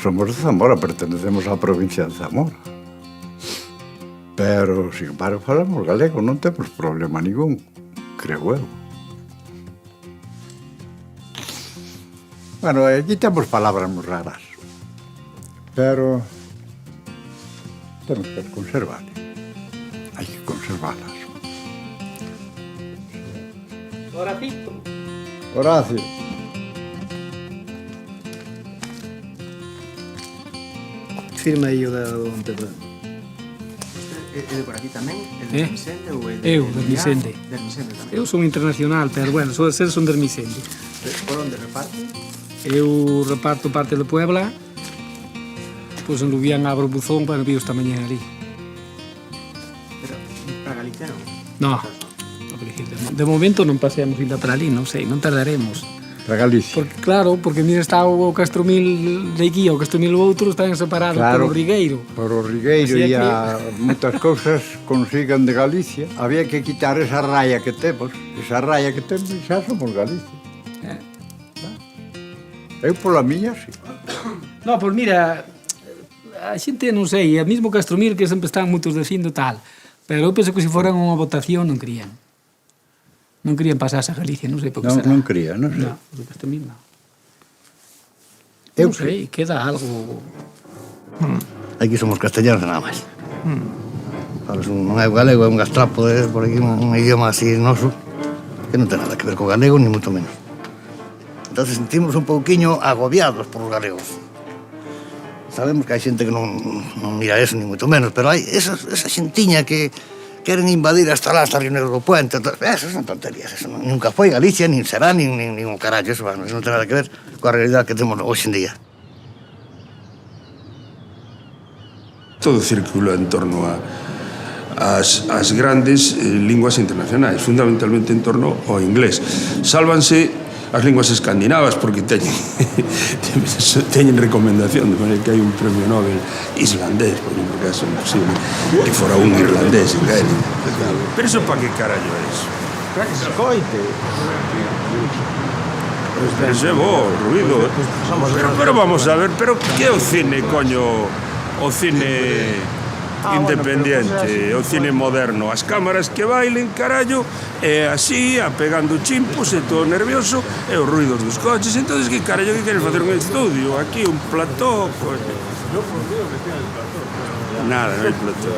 somos de Zamora, pertenecemos á provincia de Zamora. Pero, sin embargo, falamos galego, non temos problema ningún, creo eu. Bueno, aquí temos palabras moi raras, pero temos que conservarlas. Hai que conservarlas. Horacito. Horacio. Firma aí o do Pedro. É de por aquí tamén? É de Misende ou é de... Eu, de Misende. De Misende tamén. Eu son internacional, pero, bueno, son de Misende. Por onde reparte? Eu reparto parte de Puebla, pois en Lubián abro o buzón, bueno, vío esta mañá ali. Pero para Galicia non? No, de momento non paseamos ainda para ali, non sei, non tardaremos. Para Galicia. Porque, claro, porque mira está o Castromil de aquí e o Castromil o outro están separados Claro, por o Rigueiro. Por o Rigueiro Así é e a moitas cousas consigan de Galicia. Había que quitar esa raya que temos. Esa raya que temos e xa somos Galicia. Eu pola miña, sí. No, pois mira, a xente non sei, a mismo Castromil que sempre están moitos dicindo tal, pero eu penso que se foran unha votación non querían. Non querían pasarse a Galicia, non sei por que será. Non quería, non sei. No, o Castromil non. Eu Non sei, queda algo... Aquí somos castellanos nada máis. Non é o galego, é un gastrapo por aquí, un idioma así noso, que non ten nada que ver co galego, ni moito menos. Entón sentimos un pouquiño agobiados por os galegos. Sabemos que hai xente que non mira eso, ni moito menos, pero hai esa xentiña que queren invadir hasta lá, hasta Río Negro do Puente. Esas son tonterías, eso nunca foi Galicia, nin será, nin o carallo, eso non ten nada que ver coa realidade que temos hoxe en día. Todo circula en torno ás grandes linguas internacionais, fundamentalmente en torno ao inglés. Sálvanse as linguas escandinavas porque teñen recomendación, de maneira que hai un premio Nobel islandés, por exemplo, que é imposible que fora un irlandés en gaélico. Pero iso para que carallo é iso? Para que se coite. Pero iso é bo, ruido. Pero vamos a ver, pero que é o cine, coño? O cine independiente, o cine moderno, as cámaras que bailen, carallo, e así, pegando chimpos e todo nervioso, e os ruidos dos coches. Entonces, que carallo que queres facer un estudio? Aquí un plató, coño. No, por Dios, que ten el plató. Nada, non hai plató.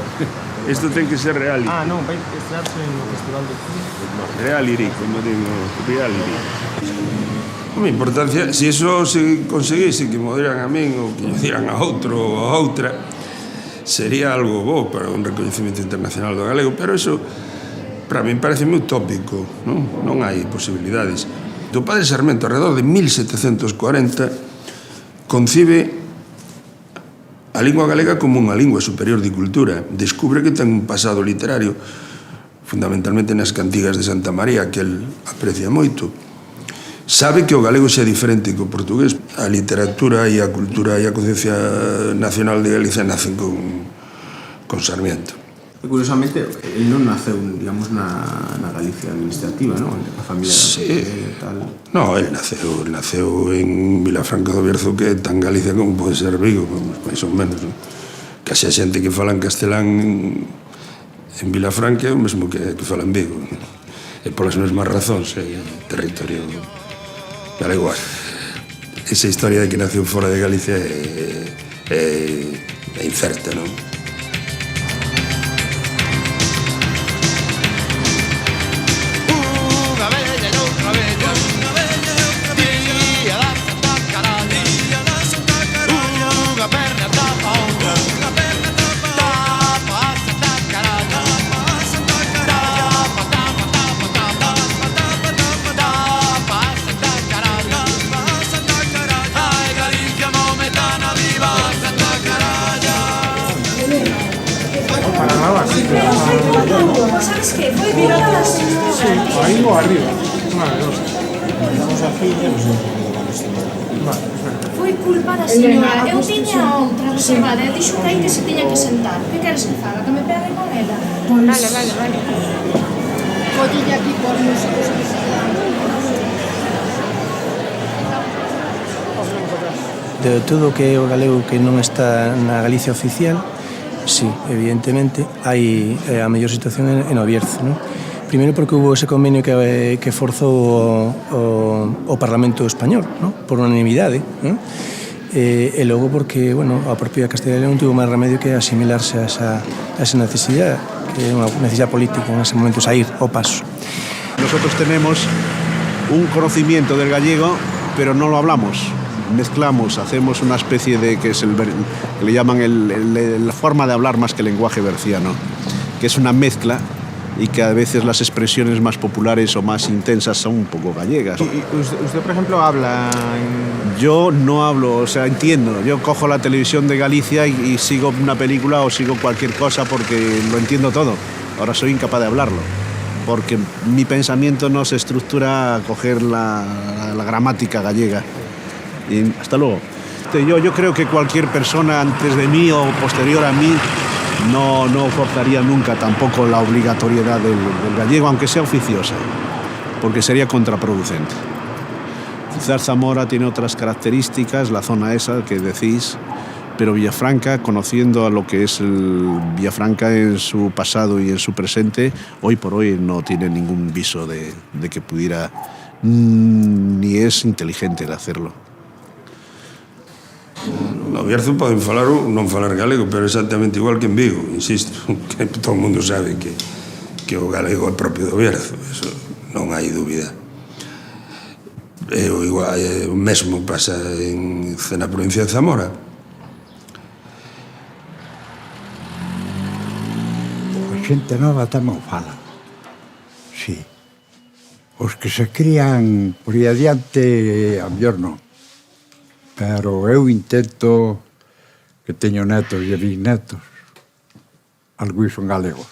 Isto ten que ser real. Non, vai estrearse no Festival de Cine. Reality, como digo, reality. Como importancia, se iso se conseguise que me dieran a min ou que lle dieran a outro ou a outra, sería algo bo para un recoñecemento internacional do galego, pero iso para min parece moi utópico, non hai posibilidades. O padre Sarmento, alrededor de 1740, concibe a lingua galega como unha lingua superior de cultura. Descubre que ten un pasado literario, fundamentalmente nas cantigas de Santa María, que el aprecia moito. Sabe que o galego xa é diferente que o portugués. A literatura e a cultura e a conciencia nacional de Galicia nacen con Sarmiento. Curiosamente, el non naceu, digamos, na Galicia administrativa, non? A familia tal... No, el naceu en Vilafranca do Bierzo, que é tan Galicia como pode ser Vigo, máis ou menos. Case a xente que fala en castelán en Vilafranca é o mesmo que fala en Vigo. E polas mesmas razóns, é territorio galego. Esa historia de que naceu fora de Galicia é incerta, non? ¿Sabes qué? Foi violada las... Sí, aí ou arriba. Foi culpa da señora. Eu tiña outra reservada. Eu dixo que aí que se tiña que sentar. Que queres que faga? Que me pegue con ela? Vale. Collille aquí por músicos que se dan. De todo o que é o galego que non está na Galicia oficial, sí, evidentemente, hai a mellor situación en o Bierzo, non? Primeiro porque hubo ese convenio que forzou o Parlamento español, non? Por unanimidade, non? E logo porque, bueno, a propia Castilla e León tuvo máis remedio que asimilarse a esa necesidade, que é unha necesidade política en ese momento, sair ao paso. Nosotros tenemos un conocimiento del gallego, pero no lo hablamos. Mezclamos, hacemos una especie de que es que le llaman la forma de hablar más que el lenguaje berciano, que es una mezcla y que a veces las expresiones más populares o más intensas son un poco gallegas. ¿Y usted, por ejemplo, habla en...? Yo no hablo, o sea, entiendo. Yo cojo la televisión de Galicia y sigo una película o sigo cualquier cosa porque lo entiendo todo. Ahora soy incapaz de hablarlo, porque mi pensamiento no se estructura a coger la gramática gallega. Y hasta luego. Yo creo que cualquier persona antes de mí o posterior a mí no forzaría nunca tampoco la obligatoriedad del gallego, aunque sea oficiosa, porque sería contraproducente. Quizás Zamora tiene otras características, la zona esa que decís, pero Villafranca, conociendo a lo que es el Villafranca en su pasado y en su presente, hoy por hoy no tiene ningún viso de que pudiera, ni es inteligente de hacerlo. No Bierzo poden falar ou non falar galego, pero exactamente igual que en Vigo, insisto, que todo o mundo sabe que o galego é propio do Bierzo, eso non hai dúbida. O mesmo pasa na provincia de Zamora. A xente nova tamén fala, sí. Os que se crían por aí adiante, a mellor non. Pero eu intento, que teño netos e bisnetos, algúns son galegos.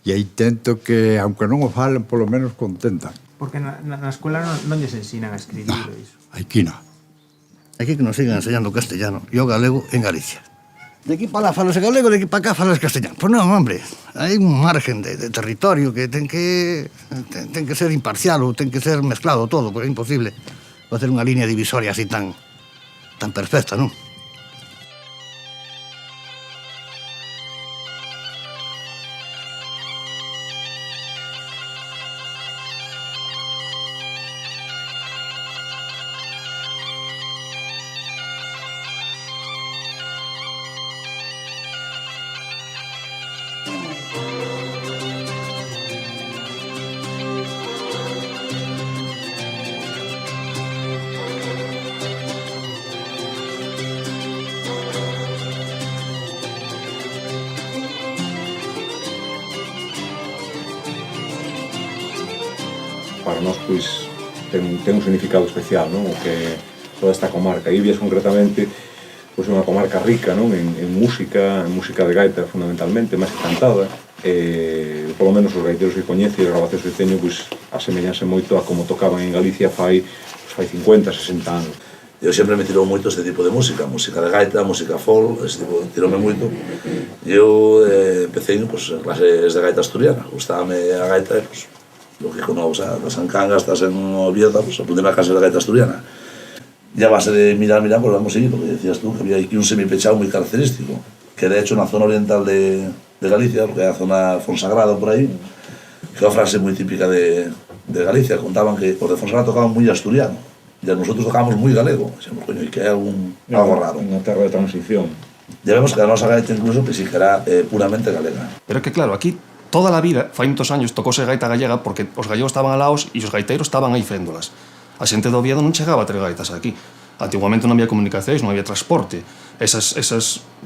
E intento que, aunque non o falen, polo menos contentan. Porque na escola non lles ensinan a escribir iso. Aquí non. Aquí que nos sigan enseñando castellano e o galego en Galicia. De aquí para lá falas galego, de aquí para cá falas castellano. Pois non, hombre, hai un margen de territorio que ten que ser imparcial ou ten que ser mezclado todo, porque é imposible facer unha línea divisoria así tan perfecta, non? Para nós, pois, ten un significado especial, non? O que toda esta comarca. Ibias, concretamente, pois, é unha comarca rica, non? En música de gaita, fundamentalmente, máis que cantada. Polo menos os gaiteiros que coñece e as grabacións que teño, pois, asemellanse moito a como tocaban en Galicia fai 50, 60 anos. Eu sempre me tirou moito este tipo de música de gaita, música folk, este tipo, tiroume moito. Eu empecé pues, en clases de gaita asturiana, gustábame a gaita, pues, lógico, no, o sea, das Ancangas, estás en Oviedo, pues aprendí a clase de gaita asturiana. Y a base de mirar, pues vamos a seguir, lo que decías tú, que había aquí un semipechado muy característico, que de hecho en la zona oriental de Galicia, porque hay la zona Fonsagrada por ahí, que es una frase muy típica de Galicia, contaban que los de Fonsagrada tocaban muy asturiano, y nosotros tocábamos muy galego, decíamos, coño, y que hay algo raro. Unha terra de transición. Ya vemos que a nosa gaita incluso que sí que era puramente galega. Pero que claro, aquí toda a vida, fai muitos años, tocóse gaita gallega porque os gallegos estaban alaos e os gaiteiros estaban aí féndolas. A xente do Oviedo non chegaba a ter gaitas aquí. Antiguamente non había comunicacións, non había transporte. Esas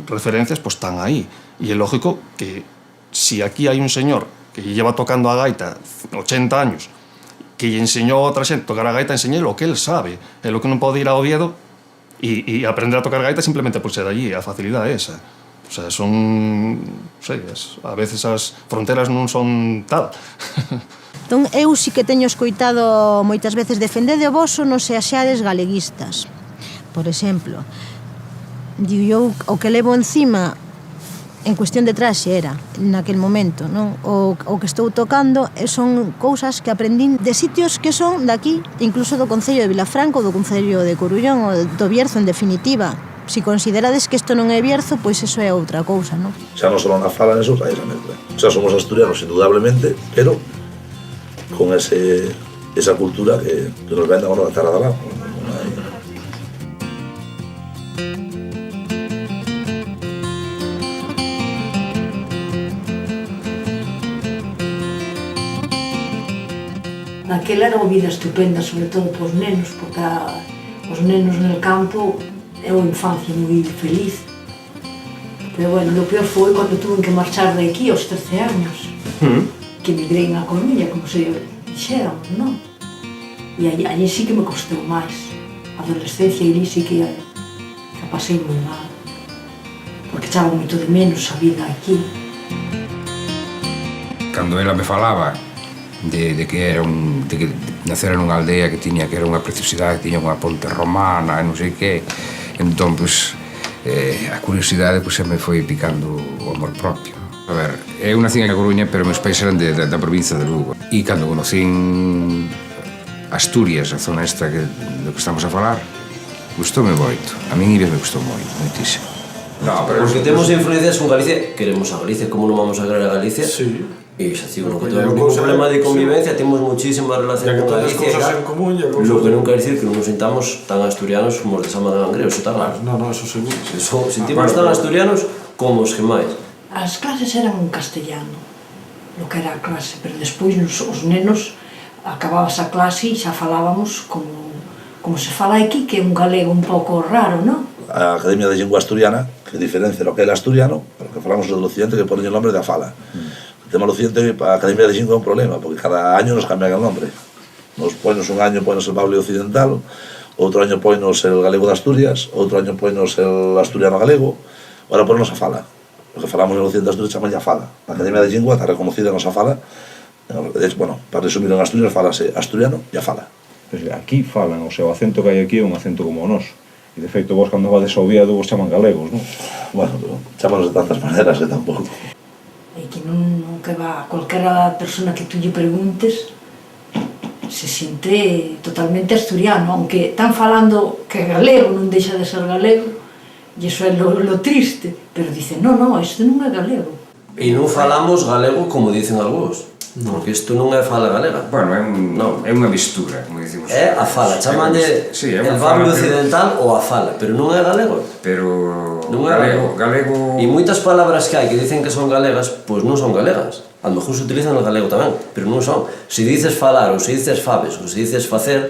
referencias pues, están aí. E é lógico que si aquí hai un señor que lleva tocando a gaita 80 años, que lle enseñou a outra xente tocar a gaita, enseñei o que el sabe. É lo que non pode ir a Oviedo e aprender a tocar gaita simplemente por ser allí. A facilidade é esa. O sea, son... sei, a veces as fronteras non son tal. Entón, eu sí que teño escoitado moitas veces defendede o voso nos seaxares galeguistas. Por exemplo, digo eu, o que levo encima en cuestión de traxe era naquel momento, non? O que estou tocando son cousas que aprendín de sitios que son daqui, incluso do Concello de Vilafranca ou do Concello de Corullón ou do Bierzo, en definitiva. Si considerades que isto non é Bierzo, pois eso é outra cousa, non? Xa non só na fala neso, aí realmente. Xa somos asturianos, indudablemente, pero con esa cultura que nos vende agora da terra da lava. Naquela era unha vida estupenda, sobre todo pos nenos, porque os nenos no campo é unha infancia moi feliz. Pero bueno, o peor foi cando tuve que marchar de aquí aos 13 años, que migrei na Coruña, como se dixéramos, non? E allí sí que me costou máis. A adolescencia allí sí que a pasei moi mal, porque echaba moito de menos a vida aquí. Cando ela me falaba de que nacera nunha aldea que era unha preciosidade, que tiña unha ponte romana e non sei que, entón, pois, a curiosidade se me foi picando o amor propio. A ver, eu nací na Coruña, pero meus pais eran da provincia de Lugo. E cando conocín Asturias, a zona esta do que estamos a falar, gustoume moito. A min Ives me gustou moitísimo. No, pero porque temos influencias con Galicia, queremos a Galicia, como non vamos a querer a Galicia? Sí. E xa digo, non temos ningún problema de convivencia, temos muchísima relación con Galicia. Lo que non quer dicir que non nos sintamos tan asturianos como os de Sama de Langreo, eso está claro. No, eso seguro. Sentimos tan asturianos como os que máis. As clases eran en castellano, lo que era a clase, pero despois os nenos acababas a clase e xa falábamos como se fala aquí, que é un galego un pouco raro, non? A Academia de Lingua Asturiana, que diferencia lo que é el asturiano, pero que falamos do occidente, que ponen o nombre da fala. O tema do occidente, a Academia de Lingua é un problema, porque cada año nos cambian el nombre. Nos poinos un año poinos el Bable Occidental, outro año poinos el galego de Asturias, outro año poinos el asturiano galego, ahora poinos a fala. O que falamos en occidente de Asturias chama a fala. A Academia de Lingua está reconocida a nosa fala. Bueno, para resumir, en Asturias falase asturiano e a fala. Aquí falan, o sea, o acento que hai aquí é un acento como o noso. E, de feito, vos, cando vades ao Oviedo, vos chaman galegos, non? Bueno, pero chamanos de tantas maneiras que tampouco. E que non que va, cualquera persona que tú lle preguntes se siente totalmente asturiano, aunque están falando que galego non deixa de ser galego, e iso é lo triste, pero dicen, non, isto non é galego. E non falamos galego como dicen algúns. Porque isto non é fala galega. Bueno, é unha mistura, como dicimos. É a fala, chamanlle el Bable Occidental ou a fala, pero non é galego. Pero galego... E moitas palabras que hai que dicen que son galegas, pois non son galegas. A lo mejor se utilizan no galego tamén, pero non son. Se dices falar, ou se dices fabes, ou se dices facer,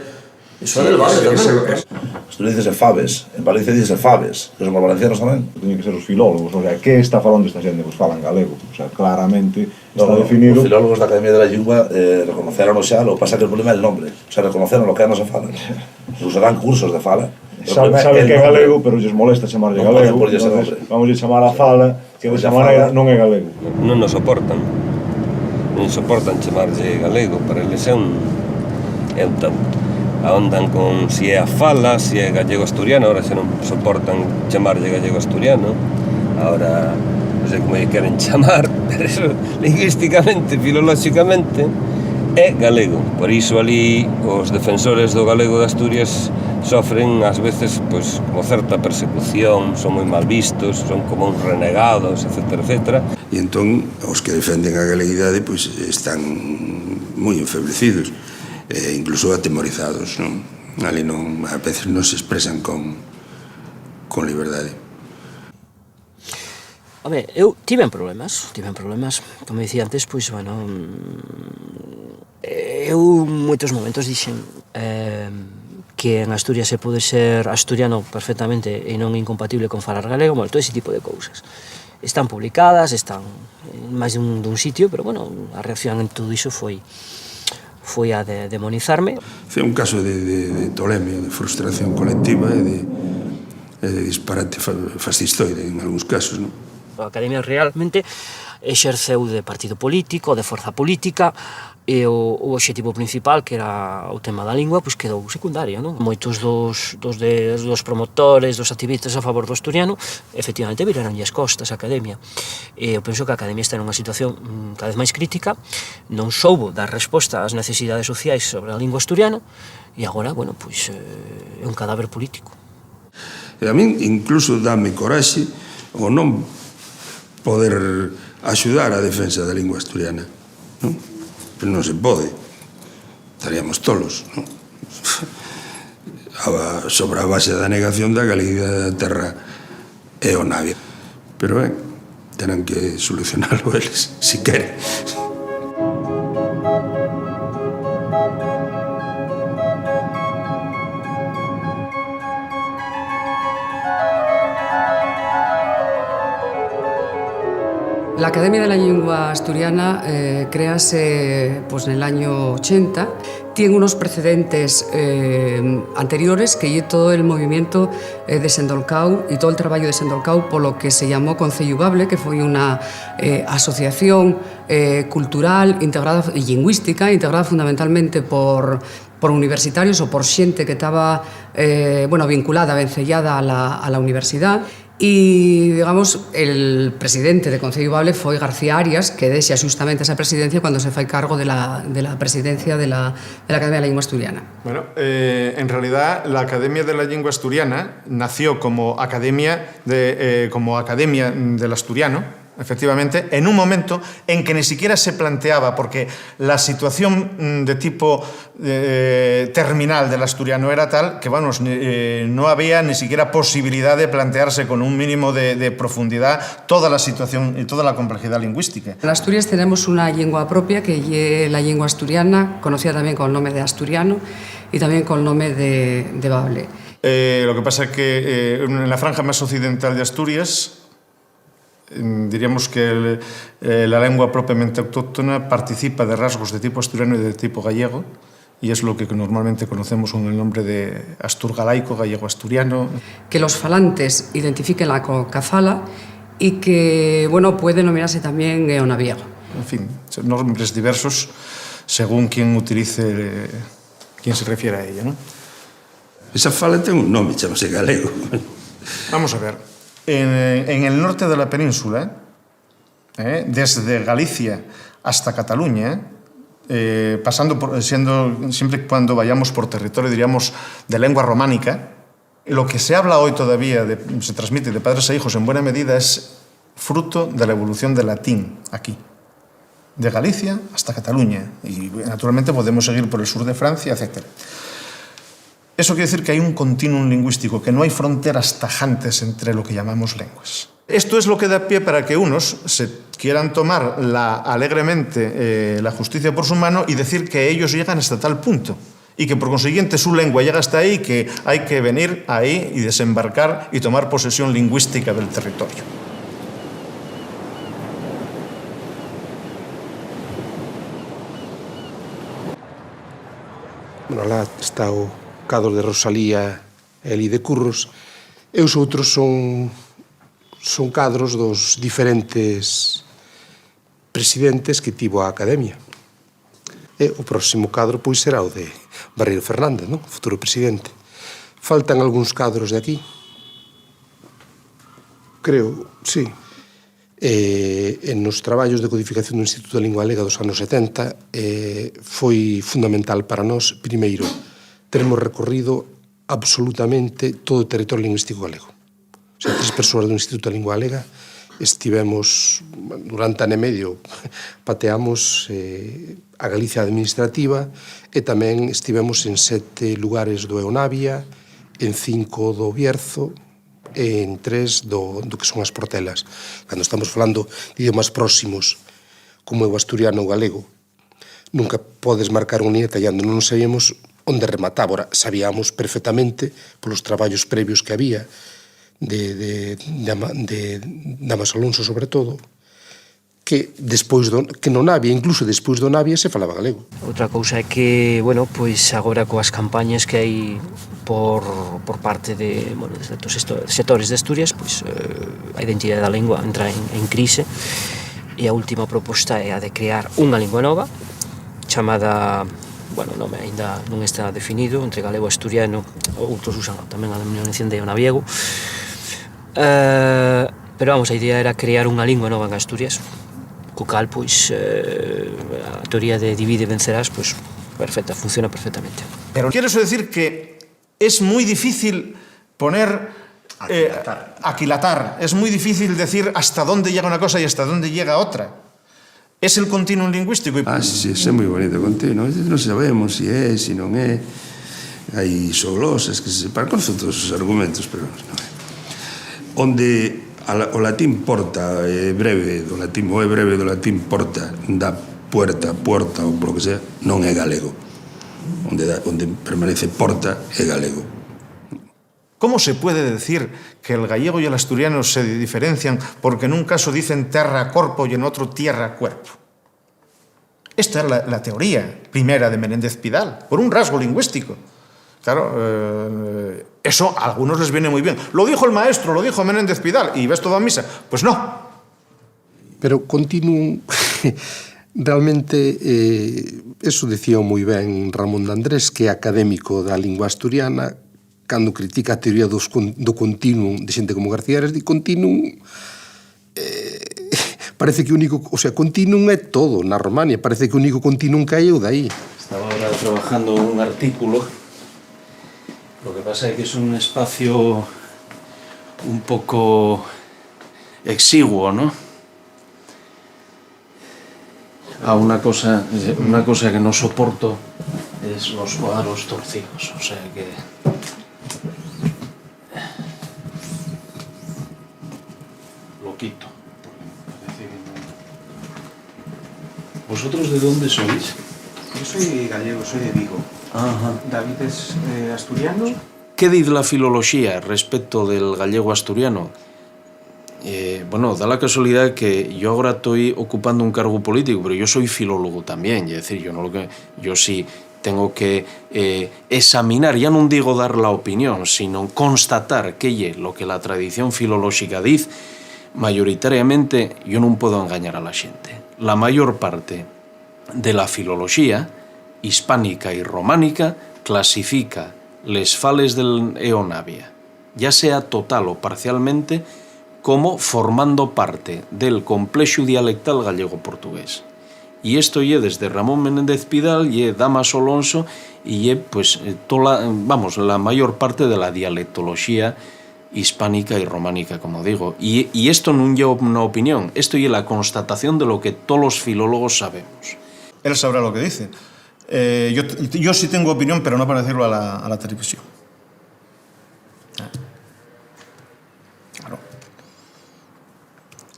iso é del Bable tamén. Se tú dices fabes, en Valencia dices fabes, que somos valencianos tamén. Teñen que ser os filólogos, o sea, que está falando esta xente? Pois falan galego, o sea, claramente está definido. Os filólogos da Academia de la Lingua reconoceron xa, lo que pasa que el problema é el nombre, o sea, reconoceron lo que é a nosa fala. Usarán cursos de fala. Sabe que é galego, pero lles molesta chamarlle galego. Vamos a chamar a fala, que desa maneira non é galego. Non nos soportan chamarlle galego, para eles é un tanto. Ahondan con si é a fala, si é gallego asturiano, ahora xa non soportan chamarlle gallego asturiano, ahora non sei como lle queren chamar, pero eso lingüísticamente, filolóxicamente é galego. Por iso ali os defensores do galego de Asturias sofren ás veces pois como certa persecución, son moi mal vistos, son como uns renegados, etc. E entón os que defenden a galeguidade pois están moi enfebrecidos. Incluso atemorizados, non? Ali non, a veces non se expresan con liberdade. Home, eu tiven problemas, como dicía antes, pois, bueno, eu moitos momentos dixen que en Asturias se pode ser asturiano perfectamente e non incompatible con falar galego, bueno, todo ese tipo de cousas. Están publicadas, están en máis dun sitio, pero, bueno, a reacción en todo iso foi a de demonizarme. Foi un caso de tolemia, de frustración colectiva e de disparate fascistoide en algúns casos, non? A Academia realmente exerceu de partido político, de forza política, e o obxectivo principal, que era o tema da lingua, pois quedou secundario, non? Moitos dos promotores, dos activistas a favor do asturiano, efectivamente viraronlle as costas a Academia. E eu penso que a Academia está nunha situación cada vez máis crítica, non soubo dar resposta ás necesidades sociais sobre a lingua asturiana, e agora, bueno, pois é un cadáver político. E a min incluso dame coraxe o non poder axudar a defensa da lingua asturiana, non? Pero non se pode, estaríamos tolos, non? Sobre a base da negación da Galicia da terra e o navia. Pero ben, terán que solucionarlo eles, si queren. La Academia de la Lengua Asturiana créase pues, en el año 80. Tiene unos precedentes anteriores que lle todo el movimiento desendolcau y todo el traballo desendolcau por lo que se llamó Concello Bable, que foi unha asociación cultural integrada e lingüística, integrada fundamentalmente por universitarios ou por xente que estaba vinculada, vencellada a la universidad. Y, digamos, el presidente de Concello Bable foi García Arias, que deixa justamente esa presidencia cuando se fai cargo de la presidencia de la Academia de la Lengua Asturiana. Bueno, en realidad la Academia de la Lengua Asturiana nació como Academia del Asturiano, efectivamente, en un momento en que ni siquiera se planteaba, porque la situación de tipo terminal del asturiano era tal que, vamos, no había ni siquiera posibilidad de plantearse con un mínimo de profundidad toda la situación y toda la complejidad lingüística. En Asturias tenemos una lengua propia, que es la lengua asturiana, conocida también con el nombre de asturiano y también con el nombre de Bable. Lo que pasa es que en la franja más occidental de Asturias, diríamos que la lengua propiamente autóctona participa de rasgos de tipo asturiano y de tipo gallego, y es lo que normalmente conocemos con el nombre de asturgalaico, gallego-asturiano. Que los falantes identifiquen la cafala y que, bueno, puede denominarse también eonaviego. En fin, son nombres diversos según quien utilice, quien se refiere a ella, ¿no? Esa fala ten un nome, chamase galego. Vamos a ver. En el norte de la península, desde Galicia hasta Cataluña, siempre cuando vayamos por territorio, diríamos, de lengua románica, lo que se habla hoy todavía, se transmite de padres a hijos en buena medida, es fruto de la evolución del latín aquí, de Galicia hasta Cataluña, y naturalmente podemos seguir por el sur de Francia, etc. Eso quiere decir que hay un continuum lingüístico, que no hay fronteras tajantes entre lo que llamamos lenguas. Esto es lo que da pie para que unos se quieran tomar alegremente la justicia por su mano y decir que ellos llegan hasta tal punto y que por consiguiente su lengua llega hasta ahí, que hay que venir ahí y desembarcar y tomar posesión lingüística del territorio. Bueno, lá está o cadro de Rosalía e Eli de Curros, e os outros son cadros dos diferentes presidentes que tivo a Academia. E o próximo cadro pois será o de Barreiro Fernández, non? O futuro presidente. Faltan algúns cadros de aquí. Creo, sí. En nos traballos de codificación do Instituto de Lingua Galega dos anos 70 foi fundamental para nós, primeiro, termos recorrido absolutamente todo o territorio lingüístico galego. O sea, 3 persoas do Instituto de Lingua Galega estivemos, durante ano e medio, pateamos a Galicia administrativa e tamén estivemos en 7 lugares do Eonavia, en 5 do Bierzo e en 3 do que son as Portelas. Cando estamos falando de idiomas próximos, como é o asturiano ou galego, nunca podes marcar unha línea tallando, non sabíamos onde remataba. Ora, sabíamos perfectamente, polos traballos previos que había, de Damas Alonso sobre todo, que despois que non había, incluso despois do Navia, se falaba galego. Outra cousa é que, bueno, pois agora coas campañas que hai por parte de, bueno, de certos sectores de Asturias, pois a identidade da lingua entra en crise, e a última proposta é a de crear unha lingua nova chamada, bueno, o nome ainda non está definido, entre galego e asturiano, outros usan tamén a denominación de onaviego, pero vamos, a idea era crear unha lingua nova en Asturias, co cal, pois, a teoría de divide e vencerás, pois, perfecta, funciona perfectamente. Pero quiero decir que es muy difícil poner... aquilatar. Es muy difícil decir hasta dónde llega una cosa y hasta dónde llega otra. Es el continuum lingüístico. Sí, é moi bonito o continuum. Non sabemos se é, se non é. Hai soglosas que se separan con todos os argumentos, pero non é. Onde o latín porta é breve do latín, ou é breve do latín porta, da puerta, porta ou por lo que sea, non é galego. Onde permanece porta é galego. ¿Cómo se puede decir que el gallego y el asturiano se diferencian porque en un caso dicen terra-corpo y en otro tierra-cuerpo? Esta es la teoría primera de Menéndez Pidal, por un rasgo lingüístico. Claro, eso a algunos les viene muy bien. Lo dijo el maestro, lo dijo Menéndez Pidal, y ves todo a misa. Pues no. Pero continuum... Realmente, eso decía moi ben Ramón de Andrés, que é académico da lingua asturiana, cando critica a teoría do continuum de xente como García Ares, di continuum parece que o único, o sea, continuum é todo na Romania, parece que o único continuum que hai é o dai. Estaba ahora trabajando un artículo, lo que pasa é que es un espacio un poco exiguo, ¿no? Una cosa que no soporto es los cuadros torcidos, o sea que... Quito. ¿Vosotros de dónde sois? Yo soy gallego, soy de Vigo. Ajá. David es asturiano. ¿Qué dice la filología respecto del gallego asturiano? Bueno, da la casualidad que yo ahora estoy ocupando un cargo político, pero yo soy filólogo también, es decir, yo sí tengo que examinar, ya non digo dar la opinión, sino constatar que é lo que la tradición filolóxica dice. Mayoritariamente, yo non puedo engañar a la xente. La mayor parte de la filoloxía hispánica y románica clasifica les fales del Eonavia, ya sea total o parcialmente, como formando parte del complexo dialectal gallego-portugués. Y esto lle desde Ramón Menéndez Pidal, lle Damaso Alonso, y lle, pues, la mayor parte de la dialectología hispánica y románica, como digo. Y esto non é unha opinión, esto é la constatación de lo que todos los filólogos sabemos. Él sabrá lo que dice. Yo sí tengo opinión, pero no para decirlo a la televisión. Claro.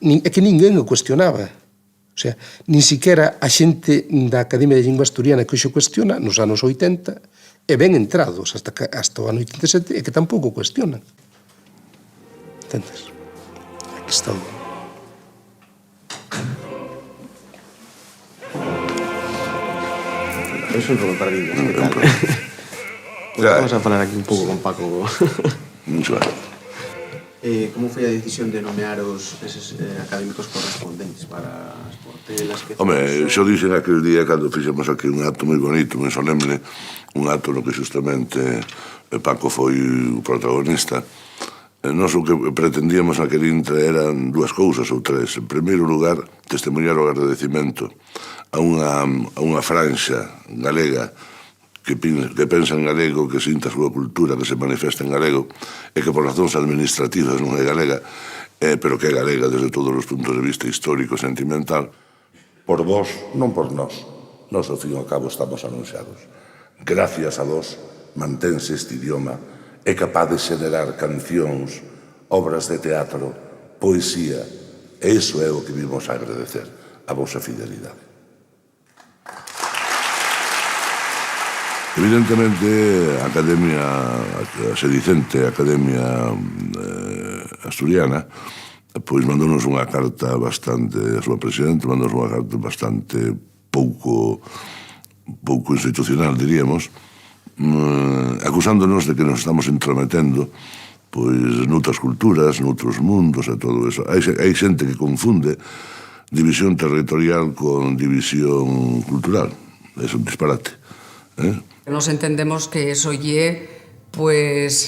É que ninguén o cuestionaba. O sea, nin siquiera a xente da Academia de Lingua Asturiana que xo cuestiona nos anos 80 e ben entrados hasta o ano 87 e que tampouco cuestionan. Entendes? Aquí está. Eu son Rubén Pardillas, que tal? Vamos a falar aquí un pouco con Paco. Mucho ben. Como foi a decisión de nomear eses académicos correspondentes para as portelas? Home, xo dixen aquel día cando fixemos aquí un acto moi bonito, moi solemne, un acto no que justamente Paco foi o protagonista. Nós o que pretendíamos naquele intre eran dúas cousas ou tres. En primeiro lugar, testemunhar o agradecimento a unha franxa galega que pensa en galego, que sinta a súa cultura, que se manifesta en galego, e que por razóns administrativas non é galega, pero que é galega desde todos os puntos de vista histórico e sentimental. Por vos, non por nós. Nós, ao fin e ao cabo, estamos anunciados. Gracias a vos, mantense este idioma, é capaz de xenerar cancións, obras de teatro, poesía, e iso é o que vimos a agradecer, a vosa fidelidade. Evidentemente, a Academia Sedicente, a Academia Asturiana, pois mandounos unha carta bastante, a súa presidente mandounos unha carta bastante pouco institucional, diríamos, acusándonos de que nos estamos entrometendo pois noutras culturas, noutros mundos e todo eso. Hai xente que confunde división territorial con división cultural. É un disparate. Nos entendemos que eso lle pues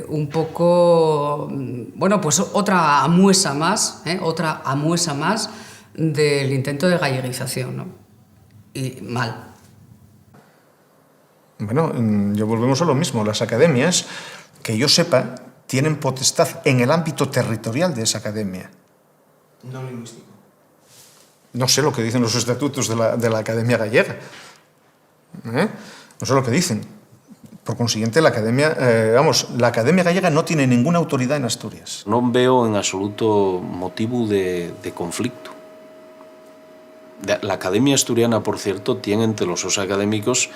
un poco, bueno, pues otra muestra más del intento de galleguización, ¿no? Y mal. Bueno, yo volvemos a lo mismo. Las academias, que yo sepa, tienen potestad en el ámbito territorial de esa academia. No lingüístico. No sé lo que dicen los estatutos de la Academia Gallega. No sé lo que dicen. Por consiguiente, la Academia Gallega no tiene ninguna autoridad en Asturias. Non veo en absoluto motivo de conflicto. La Academia Asturiana, por cierto, tiene entre los académicos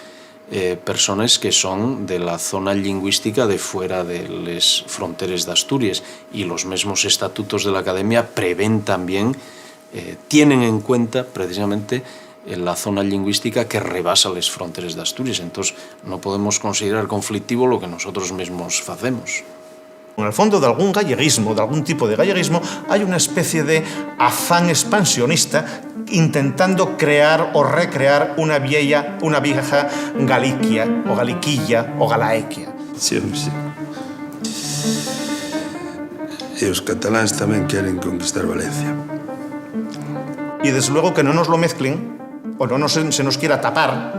personas que son de la zona lingüística de fuera de las fronteras de Asturias, y los mismos estatutos de la Academia prevén también, tienen en cuenta precisamente la zona lingüística que rebasa las fronteras de Asturias. Entonces no podemos considerar conflictivo lo que nosotros mismos hacemos. En el fondo de algún galleguismo, de algún tipo de galleguismo, hay una especie de afán expansionista intentando crear o recrear una vieja Galicia, o Galiquilla, o Galaequia. Sí, sí. E os cataláns tamén queren conquistar Valencia. Y desde luego que no nos lo mezclen, o no se nos quiera tapar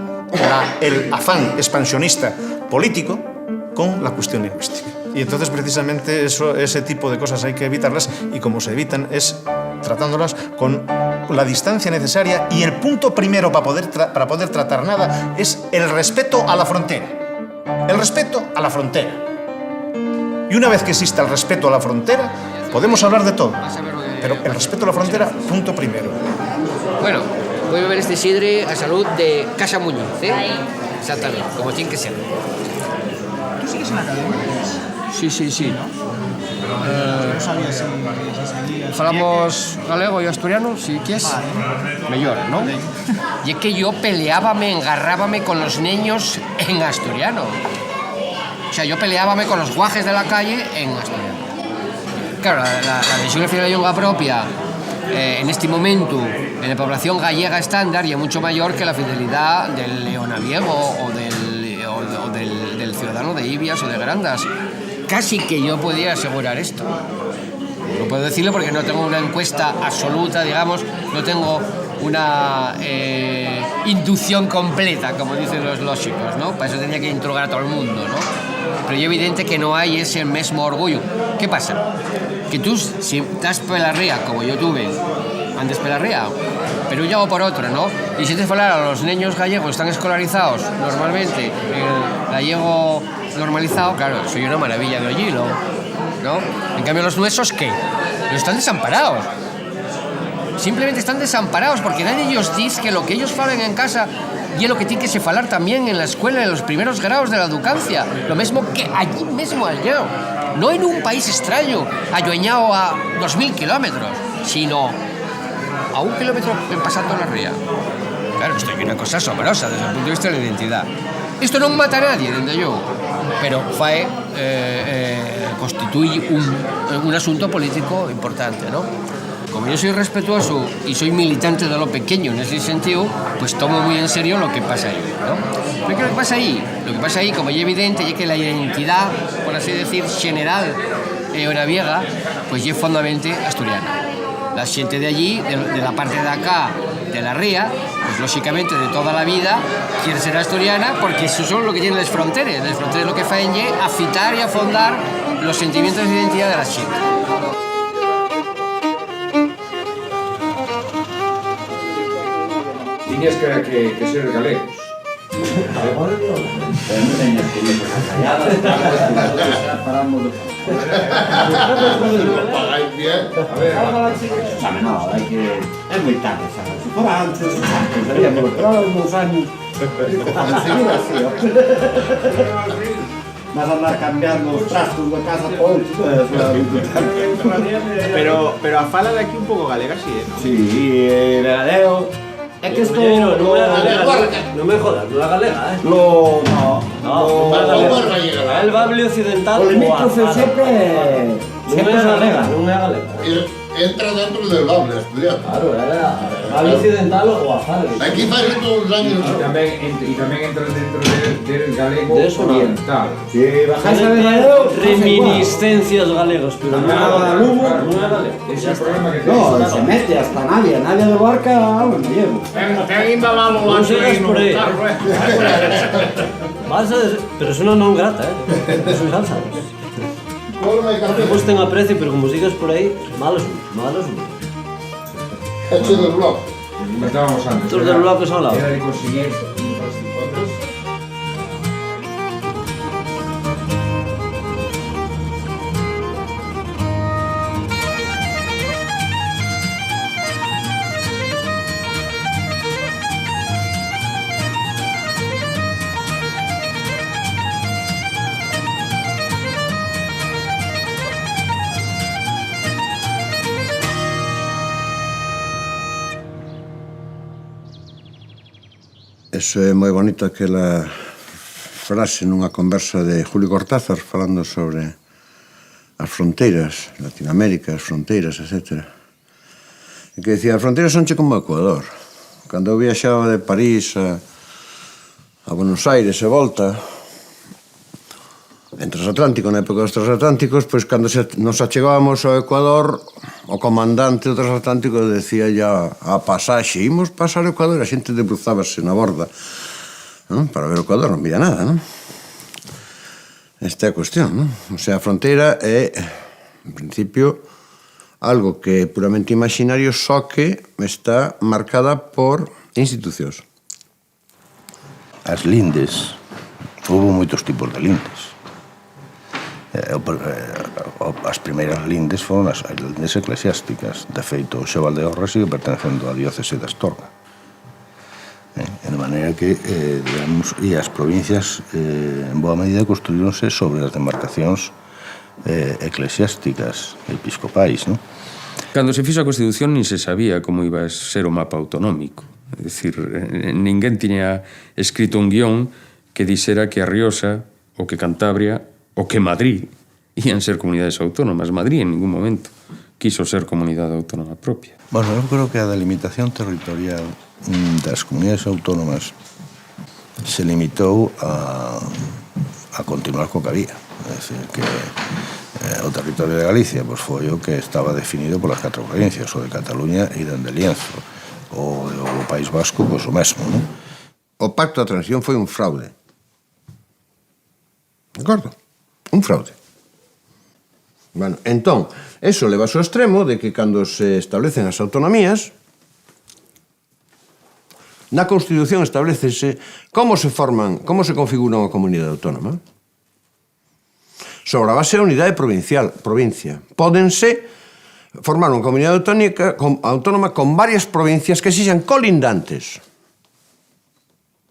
el afán expansionista político con la cuestión lingüística. Y entonces precisamente ese tipo de cosas hay que evitarlas, y como se evitan es tratándolas con la distancia necesaria, y el punto primero para poder tratar nada es el respeto a la frontera. El respeto a la frontera. Y una vez que exista el respeto a la frontera, podemos hablar de todo. Pero el respeto a la frontera, punto primero. Bueno, voy a beber este sidre a salud de Casa Muñiz, ¿eh? Exactamente, como tiene que ser. ¿Tú sigues en la academia? Sí. No sabía si seguías. Falamos galego y asturiano, si quieres. Mellor, ¿no? Y es que yo engarrábame con los niños en asturiano. O sea, yo peleábame con los guajes de la calle en asturiano. Claro, la versión de la lengua propia en este momento en la población gallega estándar ya mucho mayor que la fidelidad del leonaviego o del ciudadano de Ibias o de Grandas. Casi que yo podía asegurar esto. No puedo decirlo porque no tengo una encuesta absoluta, digamos, no tengo una inducción completa, como dicen los lógicos, ¿no? Para eso tenía que interrogar a todo el mundo, ¿no? Pero es evidente que no hay ese mismo orgullo. ¿Qué pasa? Que tú, si estás pelarrea, como yo tuve antes pelarrea, pero yo hago por otra, ¿no? Y si te hablar a los niños gallegos están escolarizados normalmente, el gallego normalizado, claro, soy una maravilla de oírlo, ¿no? En cambio los nuestros, ¿qué? Están desamparados. Simplemente están desamparados porque nadie ellos dice que lo que ellos falan en casa y es lo que tiene que se falar también en la escuela en los primeros grados de la educancia. Lo mismo que allí mismo allá. No en un país extraño, allueñado a 2000 kilómetros, sino a 1 kilómetro pasando la ría. Claro, esto es una cosa asombrosa desde el punto de vista de la identidad. Esto no mata a nadie, desde yo, pero constituye un asunto político importante, ¿no? Como yo soy respetuoso y soy militante de lo pequeño en ese sentido, pues tomo muy en serio lo que pasa ahí, ¿no? Pero ¿qué pasa ahí? Lo que pasa ahí, como es evidente, es que la identidad, por así decir, general eonaviega, pues es fundamentalmente asturiana. La gente de allí, de la parte de acá, de la ría, pues lógicamente de toda la vida quiere ser asturiana porque eso es lo que tienen las fronteras. Las fronteras lo que hacen es afitar y afondar los sentimientos de identidad de la gente. Tiñas que ser galegos. Pagáis bien. A ver, sabe, no, hay que... Es muy tarde, ¿sabes? Si fuera antes, pensaríamos, pero unos años... Cuando seguir así, vas a andar cambiando os trastos da casa por outro. Pero a fala de aquí un pouco galega, si, ¿no? Sí, de galego. É que isto... Non é galega, non me jodas, non é galega, No, non é galega. El bable occidental o limítrofe sempre non é galega, non é galega. Entra dentro del bable asturiano. Claro, era bable occidental ou azar. Aquí fai todos os años. Y también entra dentro del galego oriental. Si bajas a galego, reminiscencias galegos, pero non é Lugo, non é galega. Ese es el problema que no, se mete hasta Navia de Barca, vamos, me llevo. Venga, vamos, Non segas por aí. Pero es una non grata, es un salsa. Despois ten aprecio, pero como sigas por aí, malos. Hecho del blog. Comentábamos antes. Estos del blog que son la Era de conseguir otras fotos. Eso é moi bonito, aquela frase nunha conversa de Julio Cortázar falando sobre as fronteiras, Latinoamérica, as fronteiras, etc. E que decía, as fronteiras sonche como Ecuador. Cando eu viaxaba de París a Buenos Aires e volta, en transatlántico, na época dos transatlánticos, pois cando nos achegábamos ao Ecuador, o comandante do transatlántico decía ya a pasaxe, imos pasar o Ecuador, a xente debruzábase na borda, non? Para ver o Ecuador, non vía nada, non? Esta é a cuestión, non? O sea, a fronteira é, en principio, algo que é puramente imaginario, só que está marcada por institucións. As lindes, houve moitos tipos de lindes. As primeiras lindes foron as lindes eclesiásticas. De feito, o Xo Valdeorras sigue pertenecendo á diócese de Astorga. De maneira que, digamos, e as provincias, en boa medida, construíronse sobre as demarcacións eclesiásticas, episcopais, non? Cando se fixo a Constitución nin se sabía como iba a ser o mapa autonómico. É dicir, ninguén tiña escrito un guión que dixera que a Rioxa, ou que Cantabria, ou que Madrid ian ser comunidades autónomas. Madrid en ningún momento quiso ser comunidade autónoma propia. Bueno, eu creo que a delimitación territorial das comunidades autónomas se limitou a continuar co que había. É dicir, que o territorio de Galicia pues, foi o que estaba definido polas 4 provincias, o de Cataluña e dende Lienzo. O País Vasco, pois o mesmo, non? O Pacto da Transición foi un fraude. De acordo? Un fraude. Bueno, entón, eso leva ao extremo de que cando se establecen as autonomías, na Constitución establecese como se forman, como se configura unha comunidade autónoma. Sobre a base da unidade provincia. Pódense formar unha comunidade autónoma con varias provincias que sexan colindantes.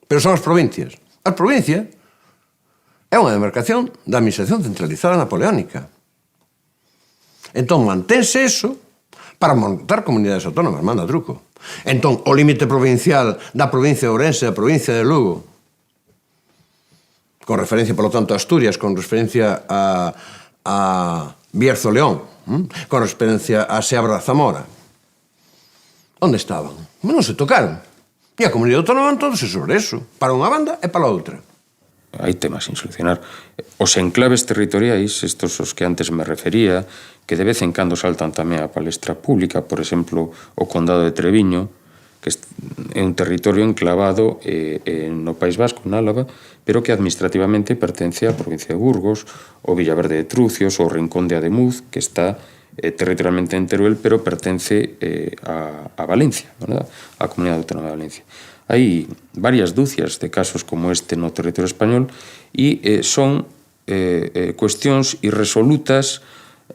Pero son as provincias. As provincias é unha demarcación da administración centralizada napoleónica. Entón, mantense eso para montar comunidades autónomas, manda truco. Entón, o límite provincial da provincia de Ourense, da provincia de Lugo, con referencia, por lo tanto, a Asturias, con referencia a Bierzo-León, con referencia a Seabra-Zamora. Onde estaban? Non se tocaron. E a comunidade autónoma entonces sobre eso, para unha banda e para a outra. Hai temas sin solucionar. Os enclaves territoriais, estos os que antes me refería, que de vez en cando saltan tamén a palestra pública, por exemplo, o Condado de Treviño, que é un territorio enclavado no País Vasco, en Álava, pero que administrativamente pertence á provincia de Burgos, o Villaverde de Trucios, o Rincón de Ademuz, que está territorialmente en Teruel, pero pertence a Valencia, ¿verdad? A Comunidade Autónoma de Valencia. Hai varias dúcias de casos como este no territorio español e son cuestións irresolutas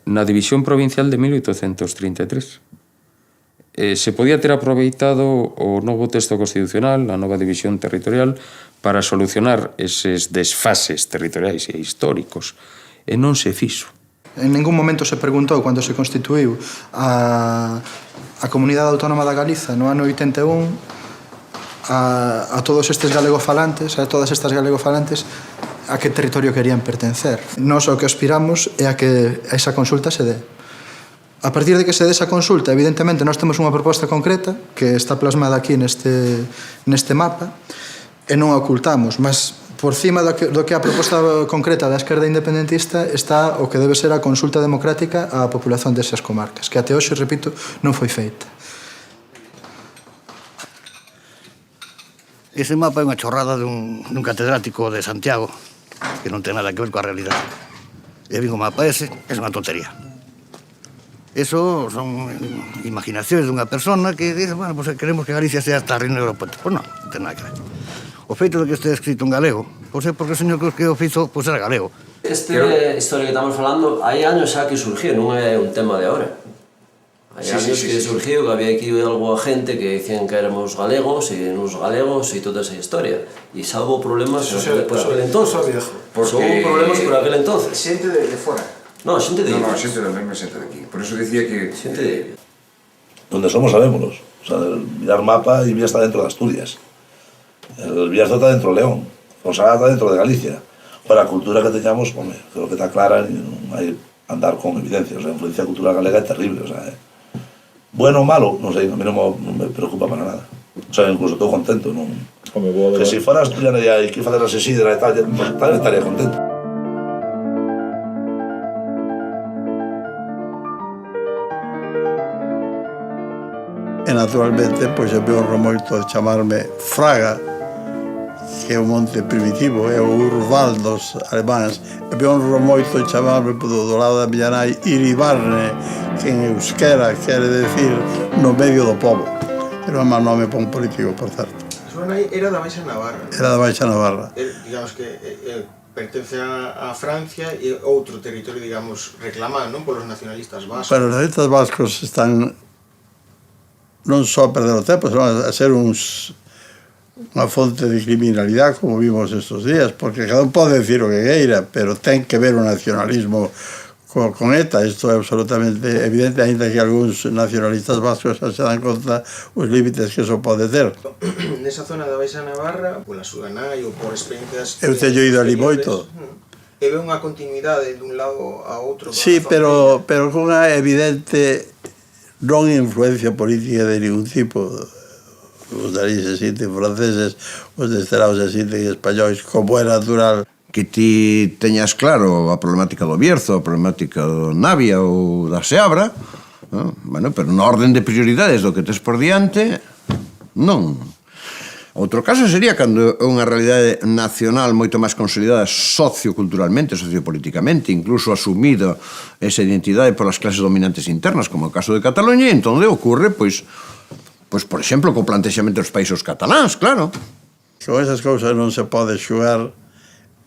na división provincial de 1833. se podía ter aproveitado o novo texto constitucional, a nova división territorial, para solucionar eses desfases territoriais e históricos, e non se fixo. En ningún momento se preguntou, cando se constituiu a Comunidade Autónoma da Galiza no ano 81, a todos estes galegofalantes, a todas estas galegofalantes, a que territorio querían pertencer. Nós o que aspiramos é a que esa consulta se dé. A partir de que se dé esa consulta, evidentemente, nós temos unha proposta concreta que está plasmada aquí neste mapa e non a ocultamos, mas por cima do que a proposta concreta da esquerda independentista está o que debe ser a consulta democrática á populación desas comarcas, que até hoxe, repito, non foi feita. Ese mapa é unha chorrada dun catedrático de Santiago que non ten nada que ver coa realidade. E vin o mapa ese, é unha tontería. Eso son imaginacións dunha persona que dice, bueno, pues queremos que Galicia sea hasta Reino Europeito. Pois non, non ten nada que ver. O feito de que este escrito en galego, pois é porque o señor Cruz que o fizo, pois era galego. Este historia que estamos falando, hai años xa que surgiu, non é un tema de agora. Hai años que surgiu, que había aquí algo a gente que dicían que éramos galegos e nos galegos e toda esa historia. E xa hubo problemas por aquel entonces. Hubo problemas por aquel entonces. Xente de fora. No, xente de... No, xente de mesma xente de aquí. Por eso decía que... Xente de... Donde somos sabémonos. O sea, mirar mapa y Villa está dentro de Asturias. El Bierzo está dentro de León. Fonsagrada está dentro de Galicia. Para la cultura que teníamos, hombre, creo que está clara y no hay andar con evidencias. La influencia cultural galega es terrible. O sea, bueno o malo, no sé, a mí no me preocupa para nada. O sea, incluso estoy contento. ¿No? Que si fuera asturiana y hay que hacer la sesidra y tal, estaría contento. E naturalmente, pois eu veo moito de chamarme Fraga, que é o monte primitivo, é o Urval dos alemáns. E veo moito de chamarme do lado da miña nai Iribarne, que en euskera quere decir no medio do pobo. Era un nome para un político, por certo. A súa nai era da Baixa Navarra. Era da Baixa Navarra. Digamos que pertence a Francia e outro territorio, digamos, reclamado, non, polos nacionalistas vascos. Pero os nacionalistas vascos están non só a perder o tempo, senón a ser unha fonte de criminalidade, como vimos estes días, porque cada un pode decir o que queira, pero ten que ver o nacionalismo con ETA. Isto é absolutamente evidente, ainda que algúns nacionalistas vascos se dan conta os límites que iso pode ter. Nesa zona da Baixa Navarra, pola súa nai ou por experiencias... Eu teño ido ali moito. E ve unha continuidade dun lado a outro. Sí, pero con unha evidente non influencia política de ningún tipo. Os de ali se sinten franceses, os de este lado se sinten españois, como é natural. Que ti teñas claro a problemática do Bierzo, a problemática do Navia ou da Seabra, ¿no? Bueno, pero na orden de prioridades do que tes por diante, non. Outro caso sería cando é unha realidade nacional moito máis consolidada socioculturalmente, sociopolíticamente, incluso asumida esa identidade polas clases dominantes internas, como é o caso de Cataluña, e entón ocorre, pois, por exemplo, co plantexamento dos países cataláns, claro. Con esas cousas non se pode xugar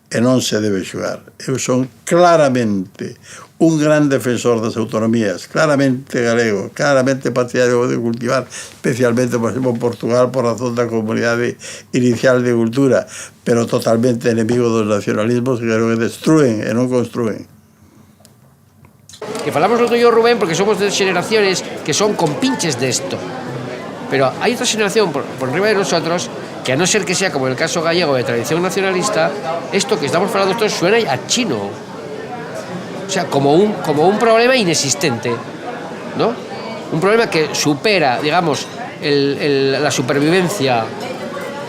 e non se debe xugar. Eu son claramente un gran defensor das autonomías, claramente galego, claramente partidario de cultivar, especialmente, por exemplo, Portugal, por razón da comunidade inicial de cultura, pero totalmente enemigo dos nacionalismos que creo que destruen e non construen. Que falamos lo tuyo, Rubén, porque somos de generaciones que son compinches de esto. Pero hay otra generación por arriba de nosotros que, a no ser que sea como el caso gallego de tradición nacionalista, esto que estamos hablando esto suena a chino. O sea, como un problema inexistente, ¿no? Un problema que supera, digamos, la supervivencia,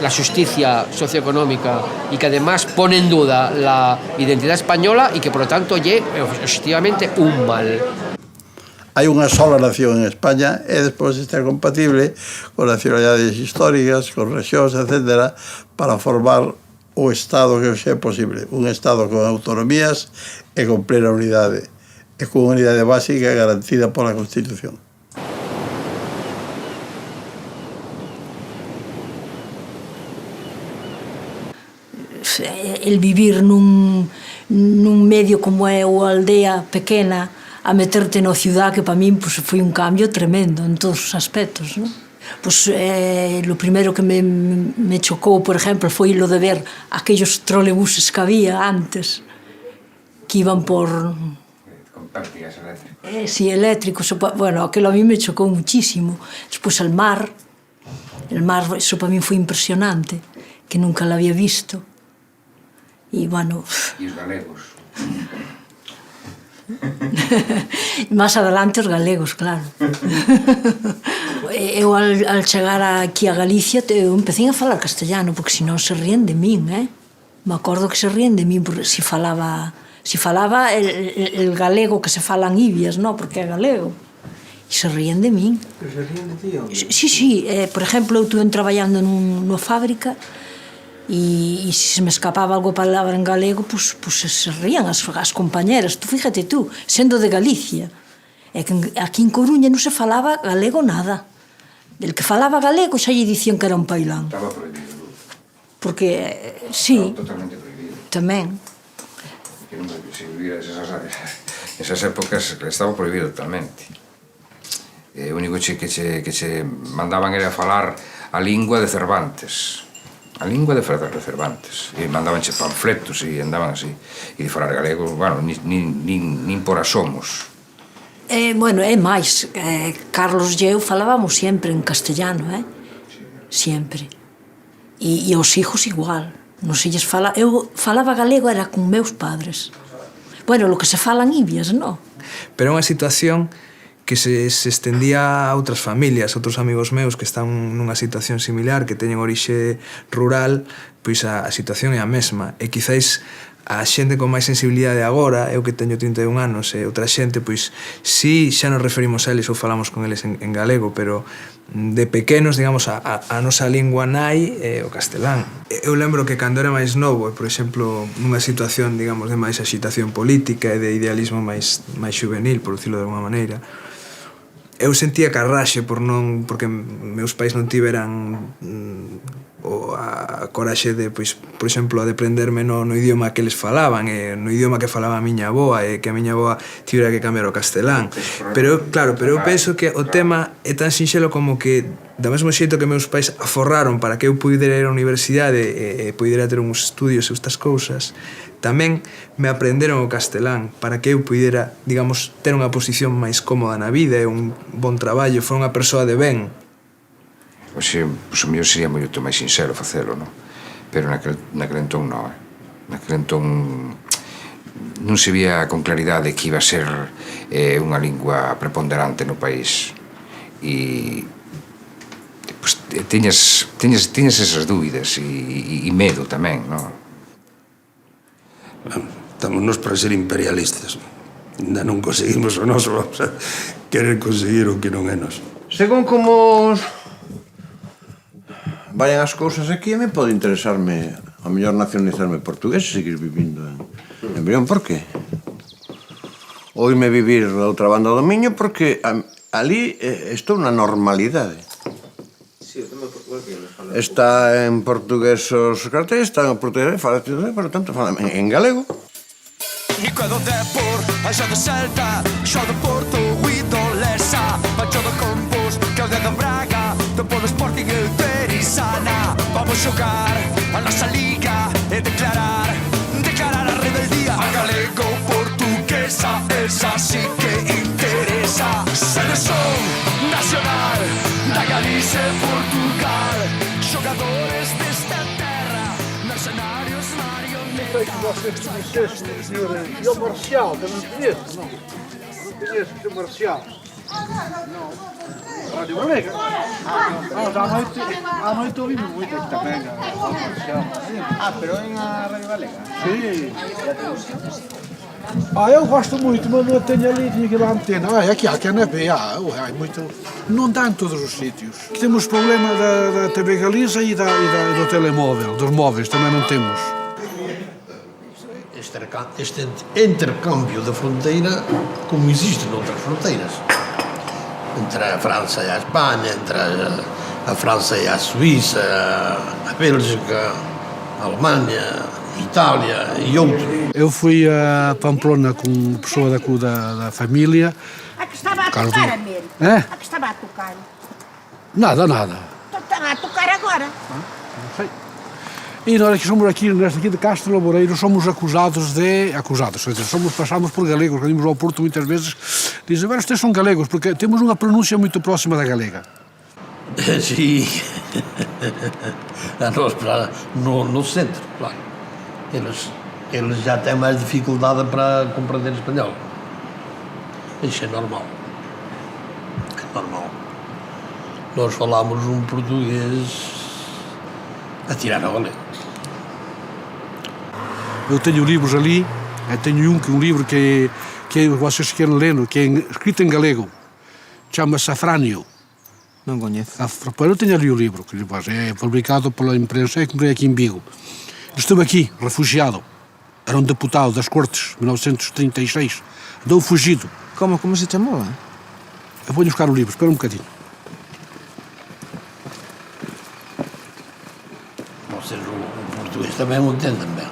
la justicia socioeconómica y que además pone en duda la identidad española y que por lo tanto es objetivamente un mal. Hai unha sola nación en España e despois está compatible con nacionalidades históricas, con regións, etc., para formar o Estado que sea posible. Un Estado con autonomías e con plena unidade, e con unha unidade básica garantida pola Constitución. El vivir nun medio como é o aldea pequena, a meterte na ciudad, que para min pues, foi un cambio tremendo en todos os aspectos, ¿no? Pues lo primero que me chocou, por ejemplo, foi lo de ver aquellos trolebuses que había antes, que iban por... Con pértigas eléctricas. Sí, eléctricos. Bueno, aquello a mí me chocou muchísimo. Despois el mar, eso para mí foi impresionante, que nunca lo había visto. E, bueno... E os galegos. Más adelante os galegos, claro. Eu, al chegar aquí a Galicia, eu empecé a falar castellano, porque senón se ríen de min, Me acordo que se ríen de min, porque si falaba el galego que se falan Ibias, no, porque é galego. E se ríen de min. Pero se ríen de ti, hombre? Sí. Por exemplo, eu estuve traballando nunha fábrica e se me escapaba algo palabra en galego, pues se rían as compañeras. Tú, fíjate tú, sendo de Galicia, é que aquí en Coruña non se falaba galego nada. Del que falaba galego xa lle dicían que era un pailán. Estaba prohibido. Porque, sí. Estaba totalmente prohibido. Tamén. Que non se vivía esas épocas, estaba prohibido totalmente. O único que se mandaban era falar a lingua de Cervantes. A lingua de Cervantes. E mandabanche panfletos e andaban así. E de falar galego, bueno, nin por asomos. Bueno, é máis. Carlos e eu falábamos sempre en castellano, Sempre. E os hijos igual. Non se lles fala... Eu falaba galego era con meus padres. Bueno, lo que se falan Ibias, non? Pero é unha situación que se estendía a outras familias, outros amigos meus que están nunha situación similar, que teñen orixe rural, pois a situación é a mesma. E quizáis a xente con máis sensibilidade agora, eu que teño 31 anos, e outra xente, pois sí, xa nos referimos a eles ou falamos con eles en galego, pero de pequenos, digamos, a nosa lingua nai é o castelán. Eu lembro que cando era máis novo, por exemplo, nunha situación, digamos, de máis axitación política e de idealismo máis juvenil, por dicirlo de alguma maneira, eu sentía carraxe porque meus pais non tiveran a coraxe de, pois, por exemplo, de aprenderme no idioma que eles falaban, no idioma que falaba a miña avoa, e que a miña avoa tivera que cambiar o castelán. Pero, claro, eu penso que o tema é tan sinxelo como que, do mesmo xeito que meus pais aforraron para que eu pudera ir á universidade e pudera ter uns estudios e estas cousas, tamén me aprenderon o castelán para que eu pudera, digamos, ter unha posición máis cómoda na vida e un bon traballo, foi unha persoa de ben. Oxe, o mellor sería moito máis sincero facelo, non? Pero naquele entón non, Naquele entón non se vía con claridade que iba a ser unha lingua preponderante no país. E pues, tiñas esas dúbidas e medo tamén, non? Estamos nos para ser imperialistas. Ainda non conseguimos o noso, vamos a querer conseguir o que non é noso. Según como vayan as cousas aquí, me pode interesarme a mellor nacionalizarme portugués e seguir vivindo en Brión. Por qué? Oíme vivir a outra banda do Miño porque ali estou na normalidade. Está en portugués os cartéis, está en portugués, fala, por tanto, fala en galego. Nico do Depor, a xo do Celta, xo do Porto, Guido, Lesa, a xo do Compos, que o de do Braga, do Polo Sporting e o Terisana. Vamos xogar a nosa liga e declarar a rebeldía. A galego portuguesa, esa sí que interesa. Selección nacional da Galicia e Portugal, xogadores desta terra, mercenarios marionetas. Sei que vocês conhecessem o senhor e o Marcial, também conheço, não? Conheço o senhor Marcial. Não. Rádio Galega? À noite ouvimos muito aqui também, o Marcial. Pero em a Rádio Galega? Sim. Eu gosto muito, mas não tenho ali, tinha que ir à antena. Aqui há canapé, há muito. Não dá em todos os sítios. Temos problema da TV Galiza e do telemóvel, dos móveis também não temos. Este intercâmbio da fronteira, como existe noutras fronteiras, entre a França e a Espanha, entre a França e a Suíça, a Bélgica, a Alemanha, a Itália e outros. Eu fui a Pamplona com pessoa da família. A que estava a tocar, Américo? A que estava a tocar? Nada. Estava a tocar agora. Não sei. E nós que somos aqui, nesta aqui de Castro Laboreiro, somos acusados, quer dizer, passamos por galegos, quando íamos ao Porto muitas vezes, dizem, vocês são galegos, porque temos uma pronúncia muito próxima da galega. Sim, a nós no centro, claro. Eles já têm mais dificuldade para compreender espanhol. Isso é normal. É normal. Nós falamos um português a tirar ao galego. Eu tenho livros ali, eu tenho um livro que vocês querem ler, que é escrito em galego, chama-se Afrânio. Non coñezo. Eu tenho ali o livro, que é publicado pela imprensa, comprei aqui em Vigo. Estive aqui, refugiado. Era um deputado das Cortes, 1936. Andou fugido. Como se chamava? Eu vou-lhe buscar o livro, espera um bocadinho. Vocês o português também o entendem bem.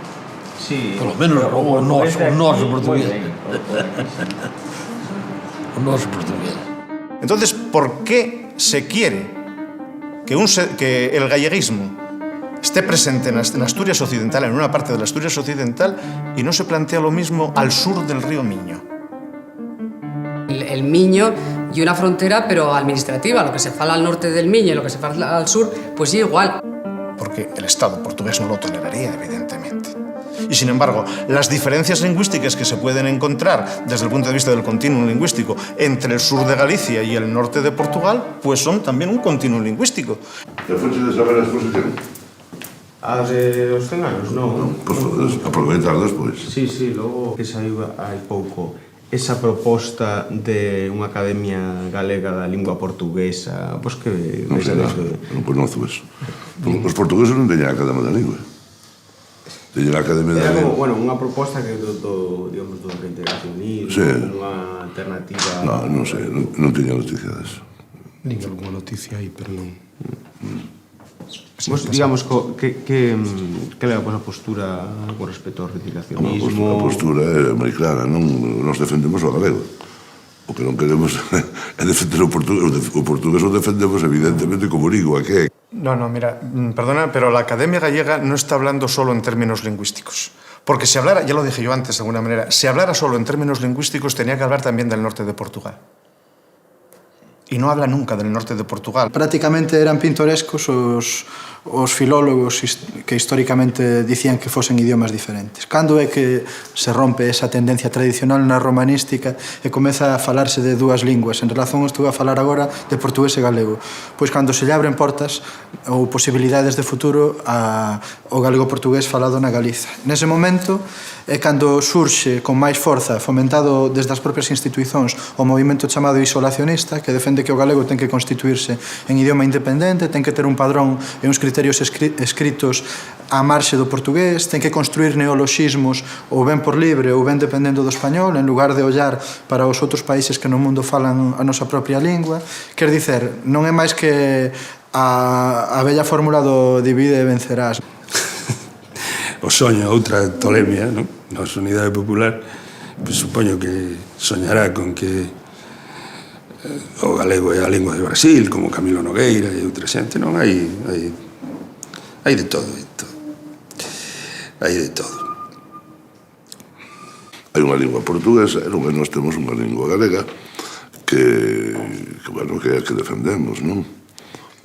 Sí. Pelo menos o nosso portugués. O noso portugués. Entonces, ¿por qué se quiere que el galleguismo esté presente en Asturias Occidental, en una parte de la Asturias Occidental, y no se plantea lo mismo al sur del río Miño? El Miño y una frontera, pero administrativa. Lo que se fala al norte del Miño y lo que se fala al sur, pues sí, igual. Porque el Estado portugués no lo toleraría, evidentemente. Y sin embargo, las diferencias lingüísticas que se pueden encontrar desde el punto de vista del continuum lingüístico entre el sur de Galicia y el norte de Portugal, pues son también un continuum lingüístico. ¿Te fuiste de saber la exposición? A de os 100 anos, non? Pois podes aproveitar despois. Sí, logo que saiu hai pouco esa proposta de unha academia galega da lingua portuguesa, pois que... Non sei nada, non conozo eso. Os portugueses non teñen a academia da lingua. Teñen a academia da lingua. Era como, unha proposta que do reintegracionismo, unha alternativa... Non sei, non teña noticia deso. Nin algunha noticia aí, pero non... Pues, digamos, que leva a postura con respecto ao reintegracionismo? A postura é moi clara, non nos defendemos o galego. O que non queremos é defender o portugués. O portugués o defendemos, evidentemente, como digo, a que... No, mira, perdona, pero la Academia Gallega no está hablando solo en términos lingüísticos. Porque si hablara, ya lo dije yo antes de alguna manera, si hablara solo en términos lingüísticos tenía que hablar también del norte de Portugal. Y no habla nunca del norte de Portugal. Prácticamente eran pintorescos os filólogos que históricamente dicían que fosen idiomas diferentes. Cando é que se rompe esa tendencia tradicional na romanística e comeza a falarse de dúas linguas? En relación estou a falar agora de portugués e galego. Pois cando se lle abren portas ou posibilidades de futuro ao galego-portugués falado na Galiza. Nese momento é cando surxe con máis forza, fomentado desde as propias institucións, o movimento chamado isolacionista, que defende que o galego ten que constituirse en idioma independente, ten que ter un padrón e uns criterios escritos á marxe do portugués, ten que construir neoloxismos ou ben por libre ou ben dependendo do español, en lugar de ollar para os outros países que no mundo falan a nosa propia lingua. Quer dicer, non é máis que a bella fórmula do divide e vencerás. O soño, outra tolemia, non? Na Unidade Popular, pues, supoño que soñará con que o galego é a lingua de Brasil, como Camilo Nogueira e outra xente, non? Hai de todo, hai de todo. Hai unha lingua portuguesa e logo nós temos unha lingua galega que defendemos, non?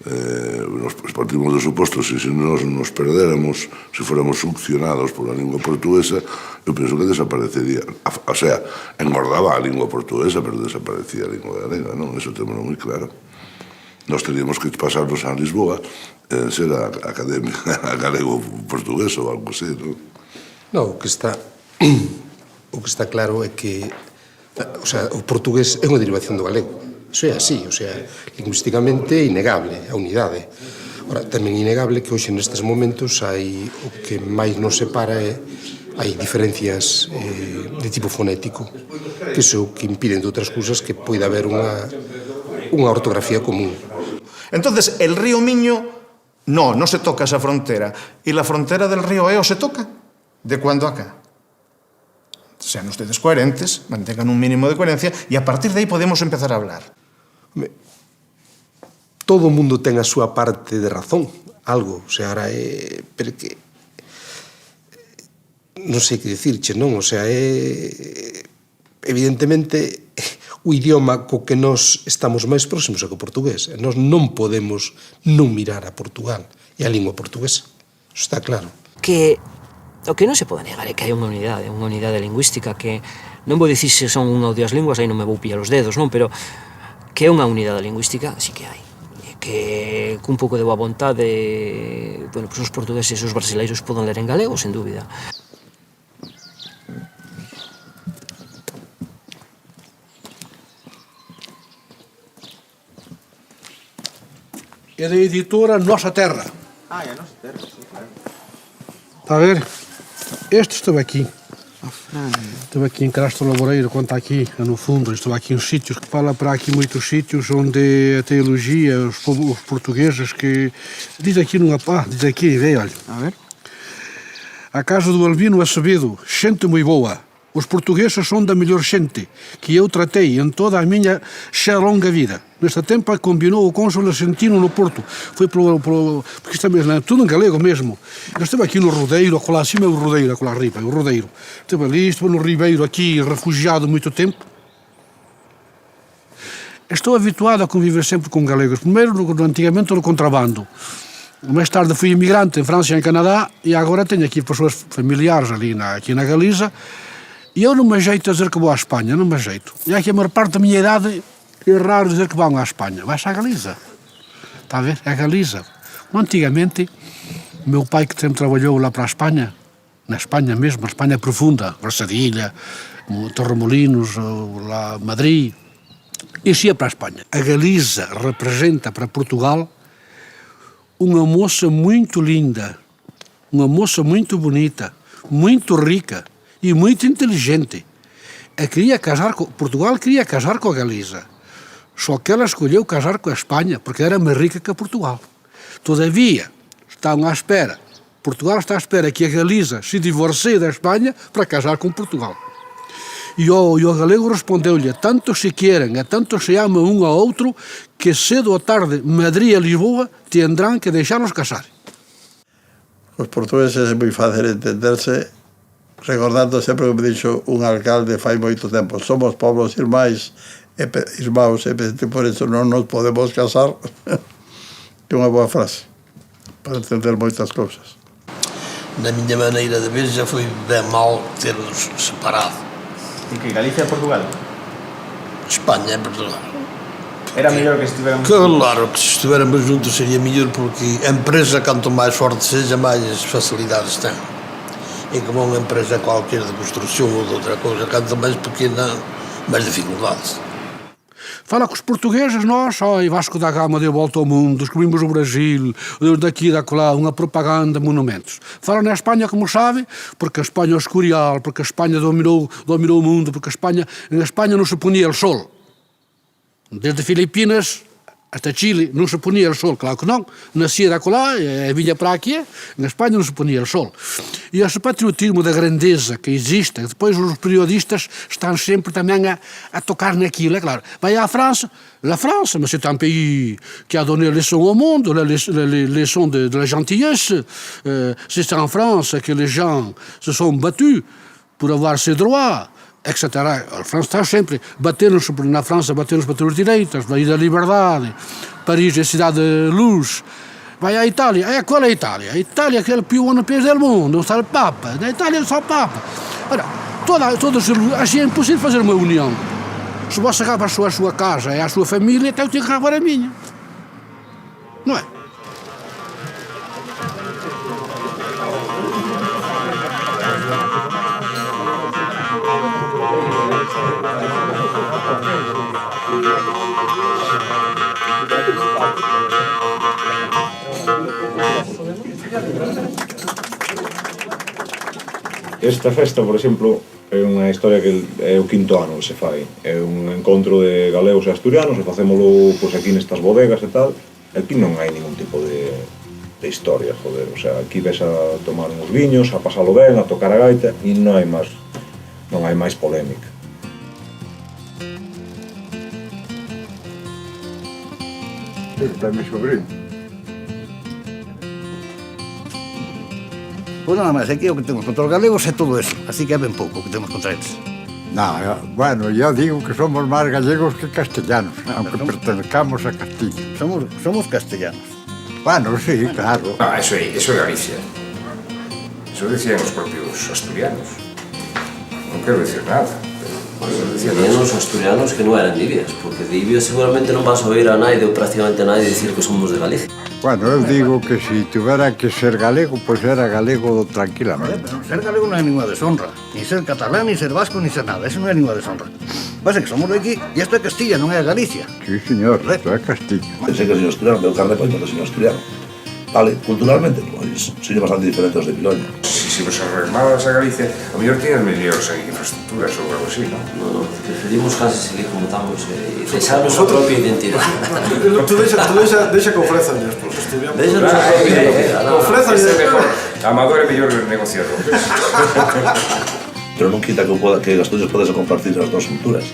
Nos partimos do suposto se nós nos perdéramos, se fóramos succionados pola lingua portuguesa, eu penso que desaparecería, o sea, engordaba a lingua portuguesa, pero desaparecía a lingua galega, non? Eso temos moi claro. Nós teríamos que pasarnos a Lisboa en ser a academia galego-portugués ou algo así, non? Non, o que está claro é que o portugués é unha derivación do galego. Iso é así, lingüísticamente é innegable a unidade. Ora, tamén é innegable que hoxe nestes momentos hai o que máis nos separa hai diferencias de tipo fonético, que iso que impiden de outras cousas que poida haber unha ortografía común. Entonces, el río Miño no se toca esa frontera. ¿Y la frontera del río Eo se toca? ¿De cuándo acá? sean ustedes coherentes, mantengan un mínimo de coherencia e a partir de aí podemos empezar a hablar. Todo o mundo ten a súa parte de razón, algo, o sea, ahora é... pero que... non sei que dicirche, non? O sea, é... evidentemente, o idioma co que nós estamos máis próximos é co portugués. Nós non podemos non mirar a Portugal e a lingua portuguesa. Eso está claro. Que o que non se pode negar é que hai unha unidade lingüística que non vou dicir se son unha ou dúas linguas, aí non me vou pillar os dedos, non? Pero que é unha unidade lingüística, sí que hai. E que cun pouco de boa vontade, bueno, pues os portugueses e os brasileiros poden ler en galego, sen dúbida. É da editora Nossa Terra. Ah, é a Nossa Terra, sim, claro. Está a ver? Este esteve aqui. Esteve aqui em Castro Laboreiro, quando está aqui, no fundo. Esteve aqui em sítios que fala para aqui muitos sítios onde a teologia, os portugueses que... Diz aqui numa... diz aqui, vê, olha. A ver? A casa do Albino Acevedo, xente moi boa. Os portugueses são da melhor gente que eu tratei em toda a minha xa longa vida. Neste tempo combinou o cônsul argentino no Porto. Foi porque isto é tudo em galego mesmo. Eu esteve aqui no Rodeiro, lá acima é o Rodeiro, lá arriba, o Rodeiro. Esteve ali, estive no Ribeiro aqui, refugiado muito tempo. Estou habituado a conviver sempre com galegos. Primeiro, antigamente, no contrabando. Mais tarde fui imigrante em França e em Canadá e agora tenho aqui pessoas familiares ali aqui na Galiza. E eu não me ajeito a dizer que vou à Espanha, não me ajeito. E aqui a maior parte da minha idade é raro dizer que vão à Espanha. Vai-se à Galiza. Está a ver? É a Galiza. Antigamente, meu pai que sempre trabalhou lá para a Espanha, na Espanha mesmo, a Espanha profunda, Brasadilha, Torremolinos, lá Madrid, isso ia para a Espanha. A Galiza representa para Portugal uma moça muito linda, uma moça muito bonita, muito rica, e muito inteligente. Portugal queria casar com a Galiza. Só que ela escolheu casar com a Espanha, porque era mais rica que Portugal. Todavia, estão à espera. Portugal está à espera que a Galiza se divorcie da Espanha para casar com Portugal. E o galego respondeu-lhe, tanto se querem, tanto se amam um ao outro, que cedo ou tarde Madrid e Lisboa tendrão que deixar-nos casar. Os portugueses é muito fácil entenderse, recordando sempre o que me dixo un alcalde fai moito tempo, somos pobres irmãos e por isso non nos podemos casar. É unha boa frase para entender moitas cousas. Na miña maneira de ver já foi ben mal ter-nos separado. E que Galicia e Portugal? Espanha e Portugal. Era mellor que estiveramos... Claro que se estiveramos juntos seria mellor, porque a empresa, canto máis forte seja, máis facilidades ten. E como unha empresa qualquer de construción ou de outra coisa, canto máis pequena, máis dificuldades. Fala com os portugueses, nós, Vasco da Gama deu volta ao mundo, descobrimos o Brasil, daqui e daquela, uma propaganda, monumentos. Fala na Espanha, como sabe, porque a Espanha é escurial, porque a Espanha dominou o mundo, porque em Espanha não se ponia o sol. Desde Filipinas até Chile não se ponia o sol, claro que não. Nascia daquela, vinha para aqui, na Espanha não se ponia o sol. E esse patriotismo da grandeza que existe, depois os periodistas estão sempre também a tocar naquilo, é claro. Vai à França, la France, mais c'est un pays qui a donné leçon au monde, la leçon de la gentillesse. C'est en France que les gens se sont battus pour avoir ses droits, etc. A França está sempre, na França bateram-se para ter os direitos, daí da liberdade. Paris é a cidade de luz. Vai à Itália, qual é a Itália? A Itália é o più país do mundo, não está o Papa, na Itália é só o Papa. Ora, assim é impossível fazer uma união. Se você acaba a sua casa e a sua família, então eu tenho que acabar a minha. Não é? Esta festa, por exemplo, é unha historia que é o quinto ano que se fai. É un encontro de galegos e asturianos e facémolo pois, aquí nestas bodegas e tal. Aquí non hai ningún tipo de historia, joder. O sea, aquí ves a tomar uns viños, a pasalo ben, a tocar a gaita e non hai máis non hai máis polémica. Está mi sobrino. Pois nada máis, aquí o que temos contra os galegos é todo eso, así que é ben pouco o que temos contra eles. No, bueno, yo digo que somos más gallegos que castellanos, aunque pertenezcamos a Castilla. Somos castellanos. Bueno, sí, claro. Eso é Galicia. Eso decían os propios asturianos. Non quero decir nada. Decían os asturianos que non eran libias, porque de Libia seguramente non vas a oír a naide ou prácticamente a naide dicir que somos de Galicia. Bueno, eu digo que si tuviera que ser galego, pues era galego tranquilamente. Pero ser galego non é ninguna deshonra. Ni ser catalán, ni ser vasco, ni ser nada. Eso non é ninguna deshonra. Pasa que somos de aquí e isto é Castilla, non é Galicia. Sí, señor, isto é Castilla. Pensei que o señor asturiano, meu carne pois, pero o señor asturiano. Vale, culturalmente, pois, señor bastante diferente aos de Piloña. Si vos arregmabas a Galicia, a mellor tiñas mellores infraestructuras ou algo así, non? No, preferimos casi seguir como estamos e deixar a nosa propia identidade. Tú deixa que ofrezan despois, estudiamos. Deixa a nosa propia identidade. Ofrezan Amador é mellor negociador. Pero non quita que Asturias podese compartir as dos culturas,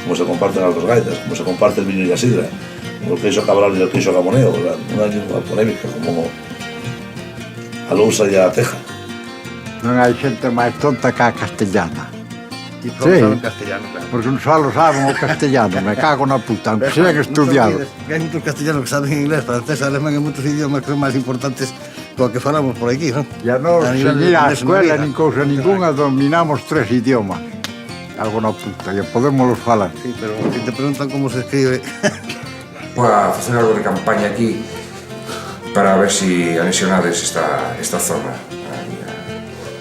como se comparten as dos gaitas, como se comparte el viño e a sidra, como o queixo cabral e o queixo gamoneo, unha lingua polémica como a lousa e a teja. Non hai xente máis tonta que a castellana. E todos saben castellano, claro. Porque non só saben o castellano, me cago na puta, aunque sean estudiado. Hai moitos castellanos que saben inglés, francés, alemán e moitos idiomas que son máis importantes co que falamos por aquí, non? Ya non, sen ir á escuela, nin cousa ninguna, dominamos 3 idiomas. Algo na puta, ya podémoslos falar. Sí, pero si te preguntan como se escribe... Para facer algo de campaña aquí para ver si anexionades esta zona.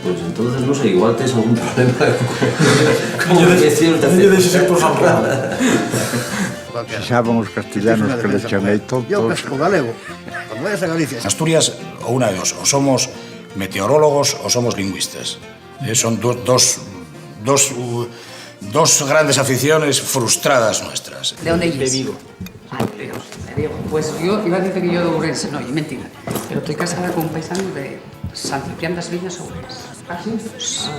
Pois entonces, non sei, igual tes algún problema como decir o terceiro. Non lle deixes ir por San Juan. Si saben os castellanos que le chamei tontos. Yo casco galego, cando vayas a Galicia. Asturias, o una de dos, o somos meteorólogos o somos lingüistas. Son dos grandes aficiones frustradas nuestras. ¿De dónde eres? De Vigo. Ay, Dios, de Vigo. Pues yo iba a decir que yo de Ourense, no, y mentira. Pero estoy casada con un paisano de San Ciprián das Viñas, Ourense. ¿Ah, sí? Sí.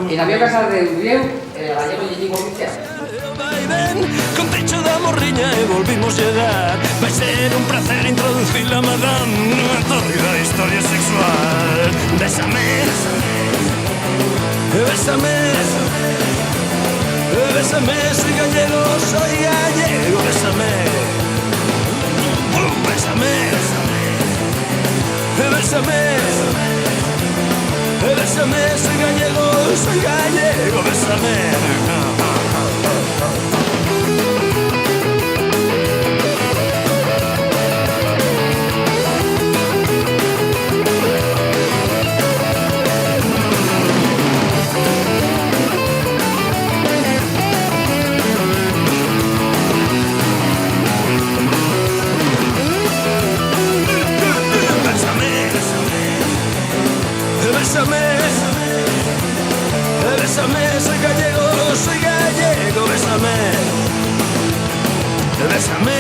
Y la vio casar de Urieu, gallego y Íñigo oficial. Con techo da morriña e volvimos llegar. Vai ser un placer introducir a madame nunha tórrida historia sexual. Bésame, bésame, bésame, soy gallego, soy gallego, bésame, bésame, bésame, bésame, soy gallego, bésame. Bésame, bésame, soy gallego, bésame. Bésame,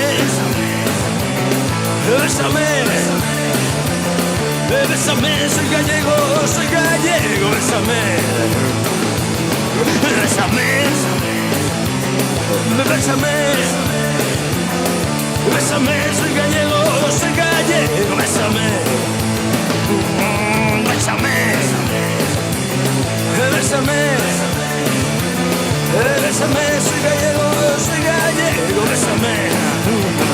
bésame, bésame, soy gallego, bésame. Bésame, bésame, bésame, soy gallego, bésame. Bésame, bésame, bésame, soy gallego, bésame.